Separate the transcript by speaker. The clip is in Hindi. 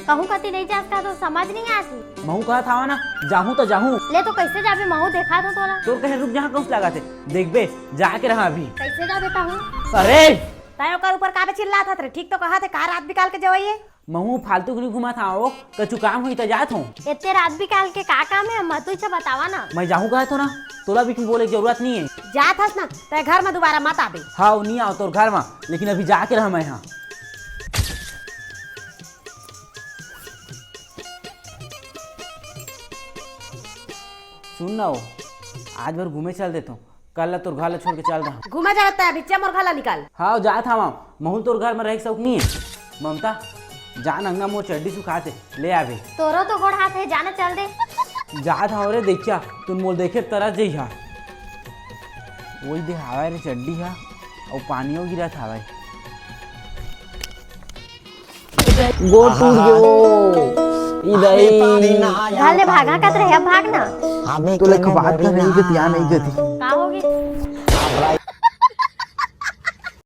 Speaker 1: कहूँ कति नहीं जाता तो समझ नहीं आती।
Speaker 2: महू कहा था ना जाहूँ तो जाहूँ।
Speaker 1: ले तो कैसे जाबे महू देखा था तोरा।
Speaker 2: तो कहे रुक जहाँ कौन लगा थे देखबे जाके रहा अभी।
Speaker 1: कैसे जाबे कहूँ।
Speaker 2: अरे
Speaker 3: तय ओकर ऊपर काबे चिल्ला था ठीक तो कहा थे कार रात निकाल के जवाइए।
Speaker 2: महू फालतू नहीं घुमा था वो कछु काम हुई तो जात हूँ।
Speaker 1: इतने रात भी काल के का काम है मत से बतावा ना।
Speaker 2: मैं जाहूँ कहा तो ना तोला भी बोले की जरूरत नहीं है।
Speaker 3: जात हस ना तय घर में दोबारा मत आबे।
Speaker 2: हाँ नहीं आओ तो घर में लेकिन अभी जाके रहा मैं यहाँ। सुन ना वो आज भर घूमे चल देता हूँ कल तोर घर छोड़ के चल रहा।
Speaker 3: घूमे जाता है बिच्चा मोर खाला निकाल।
Speaker 2: हाँ जा था वहाँ महू तोर घर में रह शौक नहीं है। ममता जान अंगा मोर चड्डी सुखाते ले आवे।
Speaker 1: तोरो तो गोड़ हाथ है जाना चल दे।
Speaker 2: जा था रे देखा तुम मोल देखे तरस जई हा वही दे हवा रे चड्डी हा और पानियों गिरा था भाई गो टूट गयो इधर
Speaker 1: घाले भागा कत रहे भागना।
Speaker 2: तो लेख बात कर रही गति या नहीं गति।
Speaker 1: का